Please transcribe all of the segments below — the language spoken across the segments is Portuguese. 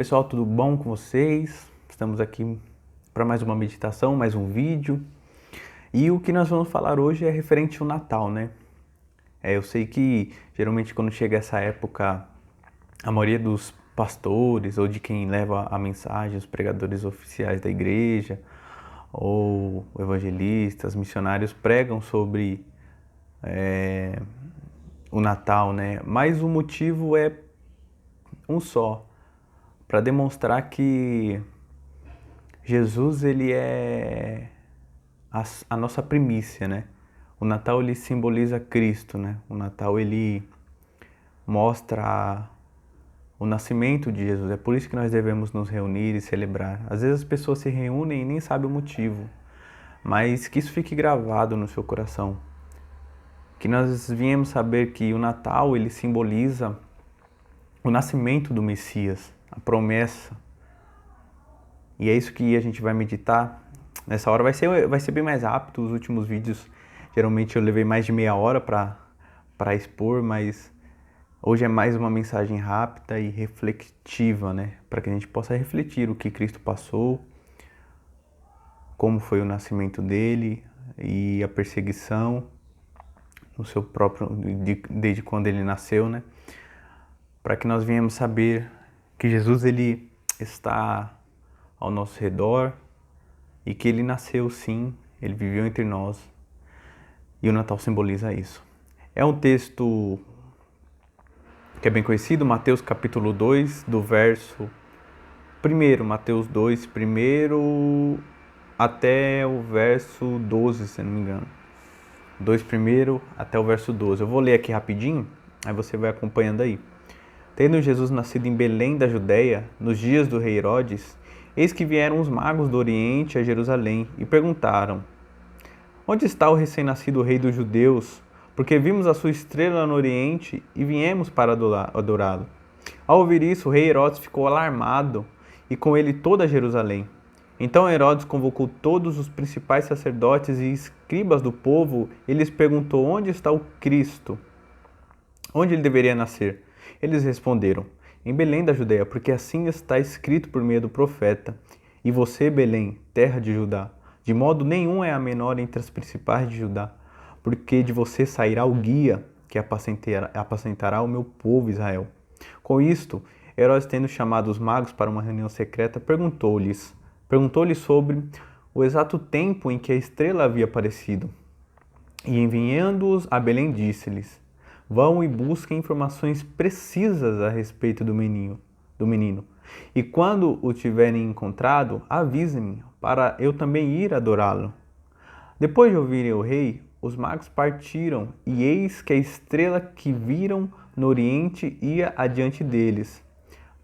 Pessoal, tudo bom com vocês? Estamos aqui para mais uma meditação, mais um vídeo. E o que nós vamos falar hoje é referente ao Natal, né? Eu sei que geralmente quando chega essa época, a maioria dos pastores ou de quem leva a mensagem, os pregadores oficiais da igreja, ou evangelistas, missionários, pregam sobre o Natal, né? Mas o motivo é um só, para demonstrar que Jesus, ele é a nossa primícia, né? O Natal, ele simboliza Cristo, né? O Natal, ele mostra o nascimento de Jesus. É por isso que nós devemos nos reunir e celebrar. Às vezes as pessoas se reúnem e nem sabem o motivo, mas que isso fique gravado no seu coração. Que nós viemos saber que o Natal, ele simboliza o nascimento do Messias, a promessa. E é isso que a gente vai meditar. Nessa hora vai ser bem mais rápido. Os últimos vídeos, geralmente eu levei mais de meia hora para expor, mas hoje é mais uma mensagem rápida e reflexiva, né? Para que a gente possa refletir o que Cristo passou, como foi o nascimento dele e a perseguição no seu próprio, desde quando ele nasceu, né? Para que nós venhamos saber que Jesus, ele está ao nosso redor e que ele nasceu sim, ele viveu entre nós e o Natal simboliza isso. É um texto que é bem conhecido, Mateus capítulo 2, do verso 1, Mateus 2, primeiro até o verso 12, se não me engano. 2 primeiro até o verso 12. Eu vou ler aqui rapidinho, aí você vai acompanhando aí. Tendo Jesus nascido em Belém da Judéia, nos dias do rei Herodes, eis que vieram os magos do Oriente a Jerusalém e perguntaram: Onde está o recém-nascido rei dos judeus? Porque vimos a sua estrela no Oriente e viemos para adorá-lo. Ao ouvir isso, o rei Herodes ficou alarmado e com ele toda Jerusalém. Então Herodes convocou todos os principais sacerdotes e escribas do povo e lhes perguntou: Onde está o Cristo? Onde ele deveria nascer? Eles responderam: Em Belém da Judéia, porque assim está escrito por meio do profeta: E você, Belém, terra de Judá, de modo nenhum é a menor entre as principais de Judá, porque de você sairá o guia que apacentará o meu povo Israel. Com isto, Herodes, tendo chamado os magos para uma reunião secreta, perguntou-lhes sobre o exato tempo em que a estrela havia aparecido. E enviando-os a Belém, disse-lhes: Vão e busquem informações precisas a respeito do menino. E quando o tiverem encontrado, avisem-me, para eu também ir adorá-lo. Depois de ouvirem o rei, os magos partiram, e eis que a estrela que viram no oriente ia adiante deles,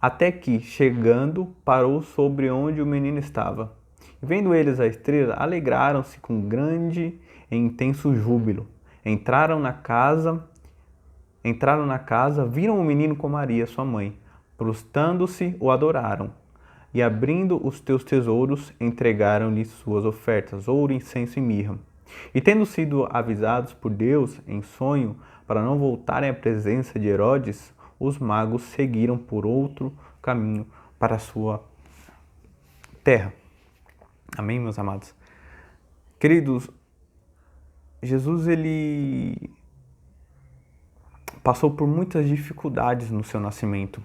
até que, chegando, parou sobre onde o menino estava. Vendo eles a estrela, alegraram-se com grande e intenso júbilo. Entraram na casa, viram o menino com Maria, sua mãe. Prostrando-se, o adoraram. E abrindo os teus tesouros, entregaram-lhe suas ofertas, ouro, incenso e mirra. E tendo sido avisados por Deus em sonho para não voltarem à presença de Herodes, os magos seguiram por outro caminho para a sua terra. Amém, meus amados? Queridos, Jesus, ele passou por muitas dificuldades no seu nascimento.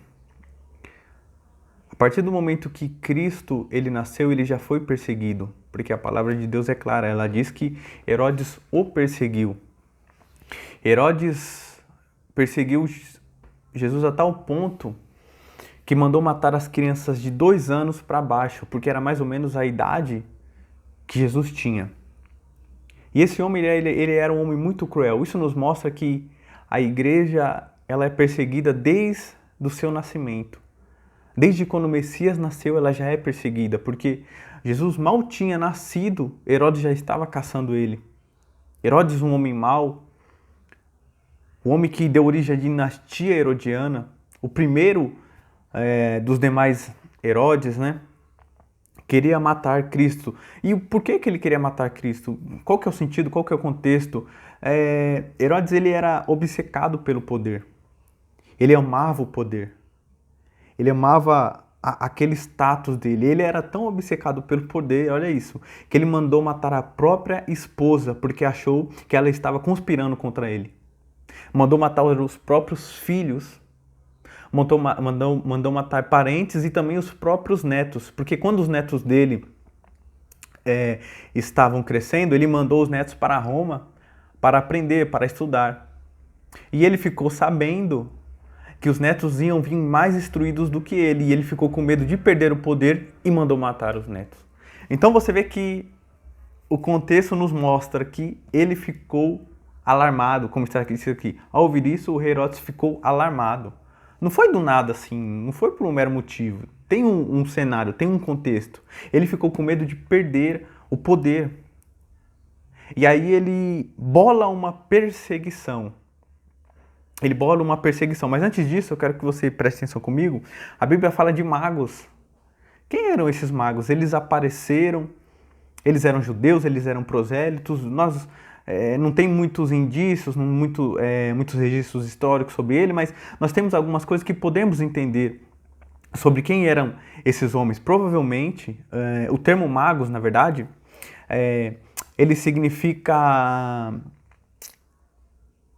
A partir do momento que Cristo, ele nasceu, ele já foi perseguido, porque a palavra de Deus é clara, ela diz que Herodes o perseguiu. Herodes perseguiu Jesus a tal ponto que mandou matar as crianças de 2 anos para baixo, porque era mais ou menos a idade que Jesus tinha. E esse homem, ele era um homem muito cruel. Isso nos mostra que a igreja, ela é perseguida desde o seu nascimento. Desde quando o Messias nasceu, ela já é perseguida, porque Jesus mal tinha nascido, Herodes já estava caçando ele. Herodes, um homem mau, o homem que deu origem à dinastia herodiana, o primeiro dos demais Herodes, né? Queria matar Cristo. E por que ele queria matar Cristo? Qual que é o sentido? Qual que é o contexto? Herodes, ele era obcecado pelo poder. Ele amava o poder. Ele amava aquele status dele. Ele era tão obcecado pelo poder, olha isso, que ele mandou matar a própria esposa porque achou que ela estava conspirando contra ele. Mandou matar os próprios filhos, mandou matar parentes e também os próprios netos, porque quando os netos dele estavam crescendo, ele mandou os netos para Roma para aprender, para estudar. E ele ficou sabendo que os netos iam vir mais instruídos do que ele, e ele ficou com medo de perder o poder e mandou matar os netos. Então você vê que o contexto nos mostra que ele ficou alarmado, como está escrito aqui. Ao ouvir isso, o rei Herodes ficou alarmado. Não foi do nada assim, não foi por um mero motivo. Tem um cenário, tem um contexto. Ele ficou com medo de perder o poder. E aí ele bola uma perseguição. Mas antes disso, eu quero que você preste atenção comigo. A Bíblia fala de magos. Quem eram esses magos? Eles apareceram, eles eram judeus, eles eram prosélitos. Nós não tem muitos indícios, muitos registros históricos sobre ele, mas nós temos algumas coisas que podemos entender sobre quem eram esses homens. Provavelmente, o termo magos, na verdade, ele significa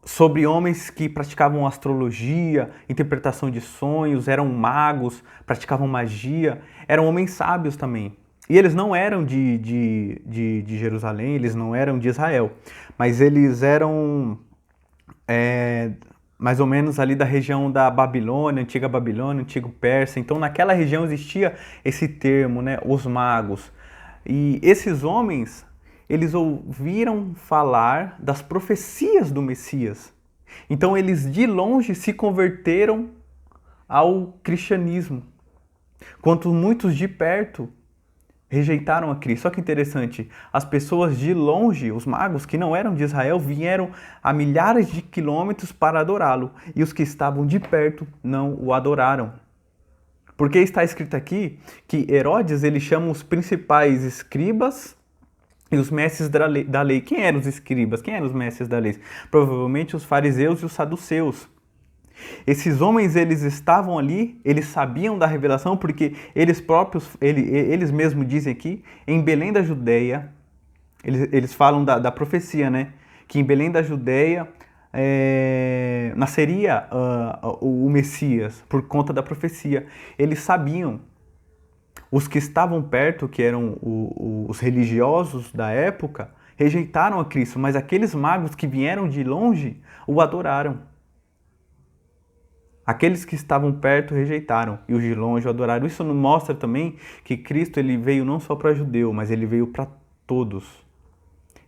sobre homens que praticavam astrologia, interpretação de sonhos, eram magos, praticavam magia, eram homens sábios também. E eles não eram de Jerusalém, eles não eram de Israel, mas eles eram mais ou menos ali da região da Babilônia, antiga Babilônia, antigo Pérsia. Então naquela região existia esse termo, né, os magos. E esses homens, eles ouviram falar das profecias do Messias. Então eles de longe se converteram ao cristianismo, enquanto muitos de perto rejeitaram a Cristo. Só que interessante, as pessoas de longe, os magos que não eram de Israel, vieram a milhares de quilômetros para adorá-lo, e os que estavam de perto não o adoraram. Porque está escrito aqui que Herodes, ele chama os principais escribas e os mestres da lei. Quem eram os escribas? Quem eram os mestres da lei? Provavelmente os fariseus e os saduceus. Esses homens, eles estavam ali, eles sabiam da revelação, porque eles mesmos dizem aqui, em Belém da Judeia, eles falam da profecia, né? Que em Belém da Judeia nasceria o Messias, por conta da profecia. Eles sabiam. Os que estavam perto, que eram os religiosos da época, rejeitaram a Cristo, mas aqueles magos que vieram de longe o adoraram. Aqueles que estavam perto rejeitaram e os de longe o adoraram. Isso nos mostra também que Cristo, ele veio não só para judeu, mas ele veio para todos.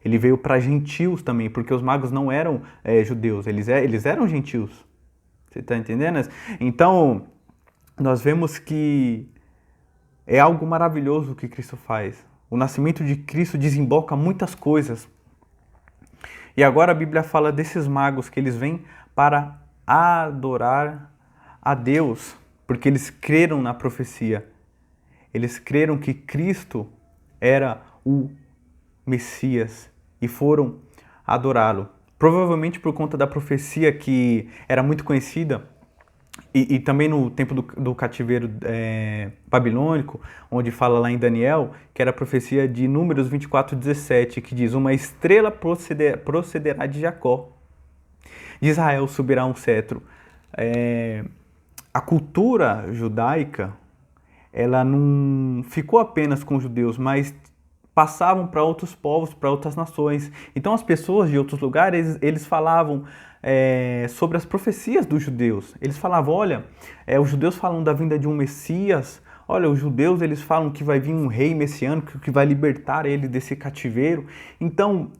Ele veio para gentios também, porque os magos não eram judeus, eles eram gentios. Você está entendendo? Então, nós vemos que é algo maravilhoso o que Cristo faz. O nascimento de Cristo desemboca muitas coisas. E agora a Bíblia fala desses magos que eles vêm para adorar a Deus, porque eles creram na profecia. Eles creram que Cristo era o Messias e foram adorá-lo. Provavelmente por conta da profecia que era muito conhecida, e também no tempo do cativeiro babilônico, onde fala lá em Daniel, que era a profecia de Números 24:17, que diz: uma estrela procederá de Jacó. De Israel subirá um cetro. A cultura judaica, ela não ficou apenas com os judeus, mas passavam para outros povos, para outras nações. Então as pessoas de outros lugares, eles falavam sobre as profecias dos judeus. Eles falavam, olha, os judeus falam da vinda de um Messias, olha, os judeus eles falam que vai vir um rei messiânico que vai libertar ele desse cativeiro. Então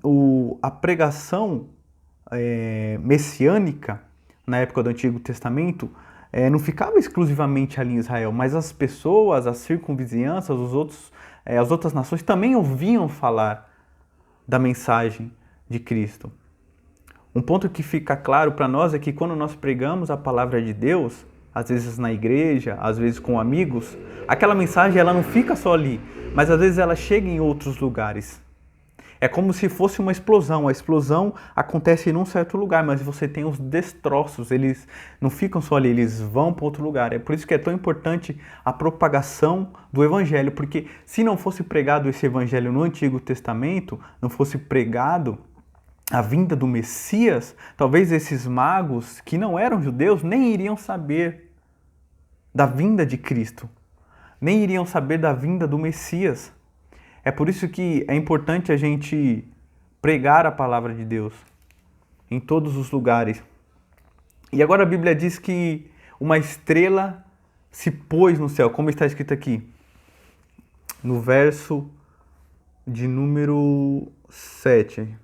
a pregação messiânica, na época do Antigo Testamento, não ficava exclusivamente ali em Israel, mas as pessoas, as circunvizinhanças, as outras nações também ouviam falar da mensagem de Cristo. Um ponto que fica claro para nós é que quando nós pregamos a palavra de Deus, às vezes na igreja, às vezes com amigos, aquela mensagem ela não fica só ali, mas às vezes ela chega em outros lugares. É como se fosse uma explosão. A explosão acontece em um certo lugar, mas você tem os destroços. Eles não ficam só ali, eles vão para outro lugar. É por isso que é tão importante a propagação do Evangelho, porque se não fosse pregado esse Evangelho no Antigo Testamento, não fosse pregado a vinda do Messias, talvez esses magos que não eram judeus nem iriam saber da vinda de Cristo, nem iriam saber da vinda do Messias. É por isso que é importante a gente pregar a palavra de Deus em todos os lugares. E agora a Bíblia diz que uma estrela se pôs no céu, como está escrito aqui, no verso de número 7.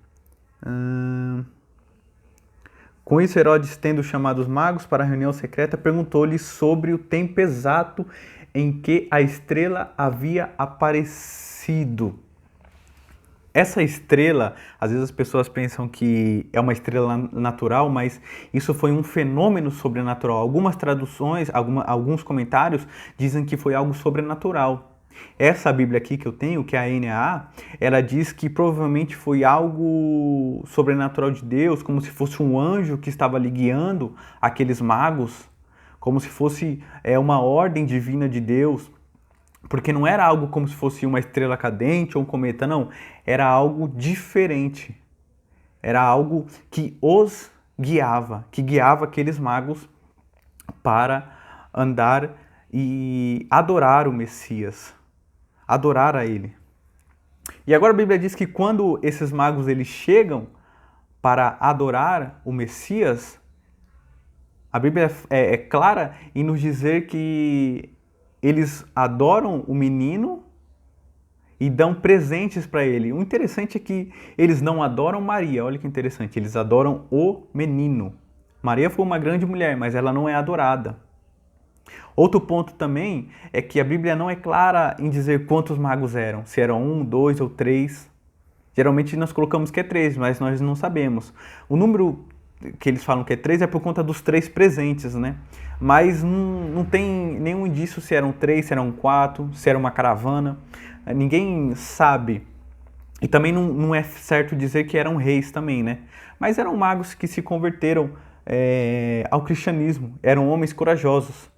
Com isso, Herodes, tendo chamado os magos para a reunião secreta, perguntou-lhes sobre o tempo exato em que a estrela havia aparecido. Essa estrela, às vezes as pessoas pensam que é uma estrela natural, mas isso foi um fenômeno sobrenatural. Algumas traduções, alguns comentários dizem que foi algo sobrenatural. Essa Bíblia aqui que eu tenho, que é a NAA, ela diz que provavelmente foi algo sobrenatural de Deus, como se fosse um anjo que estava ali guiando aqueles magos, como se fosse uma ordem divina de Deus. Porque não era algo como se fosse uma estrela cadente ou um cometa, não. Era algo diferente. Era algo que os guiava, que guiava aqueles magos para andar e adorar o Messias, adorar a ele. E agora a Bíblia diz que quando esses magos eles chegam para adorar o Messias, a Bíblia é clara em nos dizer que eles adoram o menino e dão presentes para ele. O interessante é que eles não adoram Maria, olha que interessante, eles adoram o menino. Maria foi uma grande mulher, mas ela não é adorada. Outro ponto também é que a Bíblia não é clara em dizer quantos magos eram, se eram 1, 2 ou 3. Geralmente nós colocamos que é 3, mas nós não sabemos. O número que eles falam que é 3 é por conta dos 3 presentes, né? Mas não tem nenhum indício se eram 3, se eram 4, se era uma caravana. Ninguém sabe. E também não é certo dizer que eram reis também, né? Mas eram magos que se converteram ao cristianismo. Eram homens corajosos.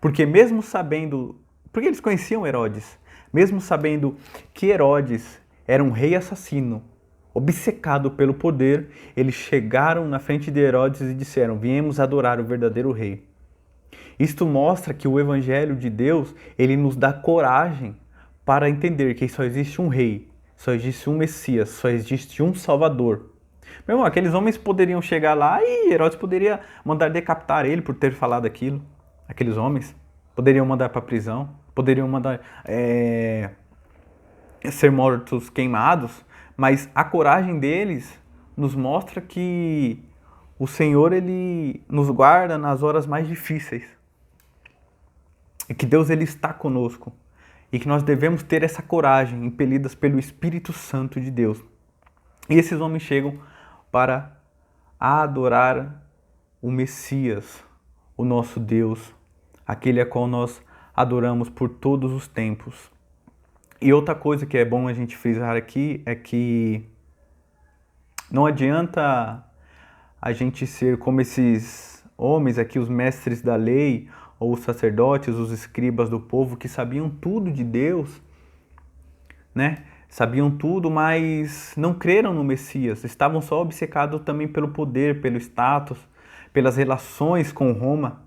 Porque mesmo sabendo... Porque eles conheciam Herodes. Mesmo sabendo que Herodes era um rei assassino, obcecado pelo poder, eles chegaram na frente de Herodes e disseram: viemos adorar o verdadeiro rei. Isto mostra que o Evangelho de Deus, ele nos dá coragem para entender que só existe um rei, só existe um Messias, só existe um Salvador. Meu irmão, aqueles homens poderiam chegar lá e Herodes poderia mandar decapitar ele por ter falado aquilo. Aqueles homens poderiam mandar para a prisão, poderiam mandar ser mortos queimados, mas a coragem deles nos mostra que o Senhor ele nos guarda nas horas mais difíceis. E que Deus ele está conosco. E que nós devemos ter essa coragem, impelidas pelo Espírito Santo de Deus. E esses homens chegam para adorar o Messias, o nosso Deus, aquele a qual nós adoramos por todos os tempos. E outra coisa que é bom a gente frisar aqui é que não adianta a gente ser como esses homens aqui, os mestres da lei, ou os sacerdotes, os escribas do povo, que sabiam tudo de Deus, né? Sabiam tudo, mas não creram no Messias. Estavam só obcecados também pelo poder, pelo status, pelas relações com Roma.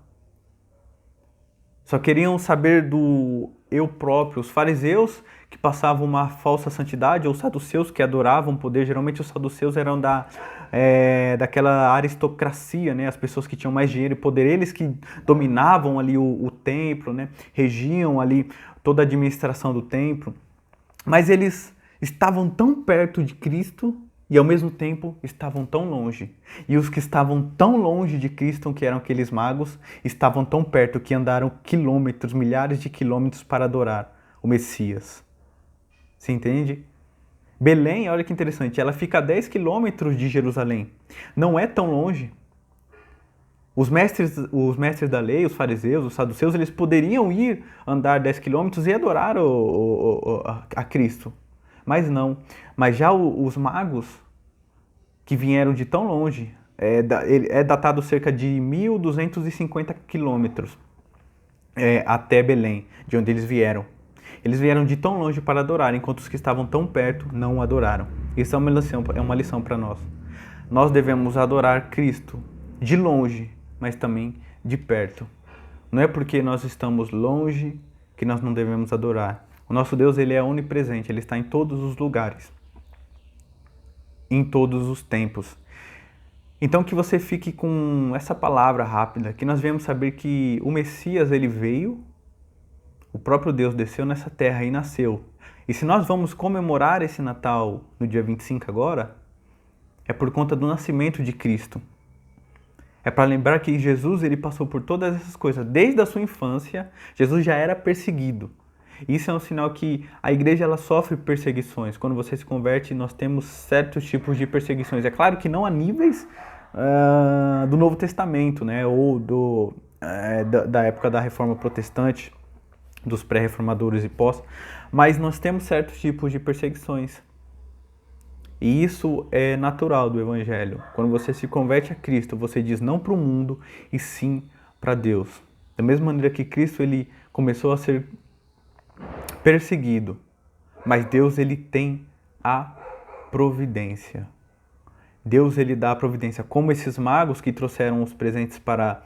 Só queriam saber do eu próprio. Os fariseus, que passavam uma falsa santidade, ou os saduceus, que adoravam poder. Geralmente os saduceus eram daquela aristocracia, né? As pessoas que tinham mais dinheiro e poder. Eles que dominavam ali o templo, né? Regiam ali toda a administração do templo. Mas eles estavam tão perto de Cristo e ao mesmo tempo estavam tão longe. E os que estavam tão longe de Cristo, que eram aqueles magos, estavam tão perto que andaram quilômetros, milhares de quilômetros para adorar o Messias. Você entende? Belém, olha que interessante, ela fica a 10 quilômetros de Jerusalém. Não é tão longe. Os mestres da lei, os fariseus, os saduceus, eles poderiam ir andar 10 quilômetros e adorar a Cristo. Mas não. Mas já os magos que vieram de tão longe, é datado cerca de 1.250 quilômetros até Belém, de onde eles vieram. Eles vieram de tão longe para adorar, enquanto os que estavam tão perto não adoraram. Isso é uma lição para nós. Nós devemos adorar Cristo de longe, mas também de perto. Não é porque nós estamos longe que nós não devemos adorar. O nosso Deus, ele é onipresente, ele está em todos os lugares, em todos os tempos. Então que você fique com essa palavra rápida, que nós viemos saber que o Messias, ele veio, o próprio Deus desceu nessa terra e nasceu. E se nós vamos comemorar esse Natal no dia 25 agora, é por conta do nascimento de Cristo. É para lembrar que Jesus, ele passou por todas essas coisas. Desde a sua infância, Jesus já era perseguido. Isso é um sinal que a igreja ela sofre perseguições. Quando você se converte, nós temos certos tipos de perseguições. É claro que não a níveis do Novo Testamento, né? Ou da época da Reforma Protestante, dos pré-reformadores e pós. Mas nós temos certos tipos de perseguições. E isso é natural do Evangelho. Quando você se converte a Cristo, você diz não para o mundo e sim para Deus. Da mesma maneira que Cristo ele começou a ser perseguido, mas Deus ele tem a providência. Deus ele dá a providência. Como esses magos que trouxeram os presentes para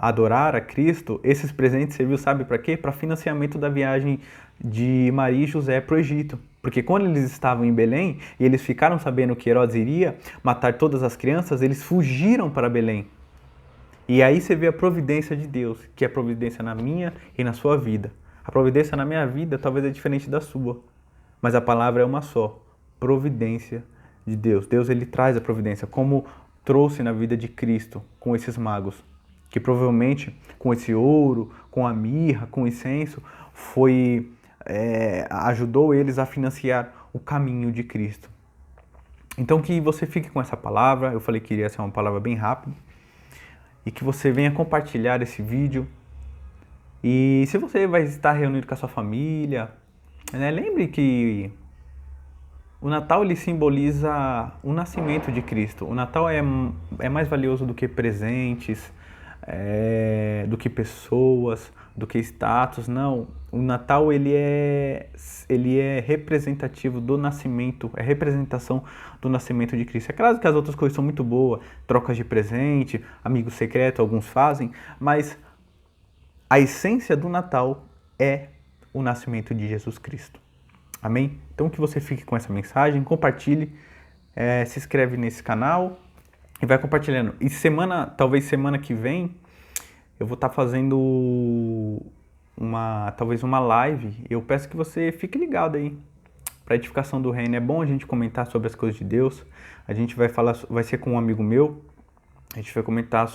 adorar a Cristo, esses presentes serviu, sabe para quê? Para financiamento da viagem de Maria e José para o Egito. Porque quando eles estavam em Belém e eles ficaram sabendo que Herodes iria matar todas as crianças, eles fugiram para Belém. E aí você vê a providência de Deus, que é a providência na minha e na sua vida. A providência na minha vida talvez é diferente da sua, mas a palavra é uma só, providência de Deus. Deus ele traz a providência, como trouxe na vida de Cristo com esses magos, que provavelmente com esse ouro, com a mirra, com o incenso, ajudou eles a financiar o caminho de Cristo. Então que você fique com essa palavra, eu falei que iria ser uma palavra bem rápida, e que você venha compartilhar esse vídeo. E se você vai estar reunido com a sua família, né, lembre que o Natal ele simboliza o nascimento de Cristo. O Natal é mais valioso do que presentes, do que pessoas, do que status. Não, o Natal ele é representativo do nascimento, é representação do nascimento de Cristo. É claro que as outras coisas são muito boas, trocas de presente, amigo secreto, alguns fazem, mas a essência do Natal é o nascimento de Jesus Cristo. Amém? Então que você fique com essa mensagem, compartilhe, se inscreve nesse canal e vai compartilhando. E talvez semana que vem, eu vou estar fazendo talvez uma live. Eu peço que você fique ligado aí para a edificação do reino. É bom a gente comentar sobre as coisas de Deus. A gente vai ser com um amigo meu. A gente vai comentar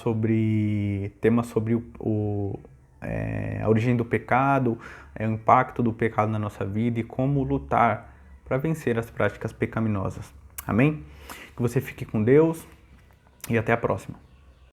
temas sobre a origem do pecado, o impacto do pecado na nossa vida e como lutar para vencer as práticas pecaminosas. Amém? Que você fique com Deus e até a próxima.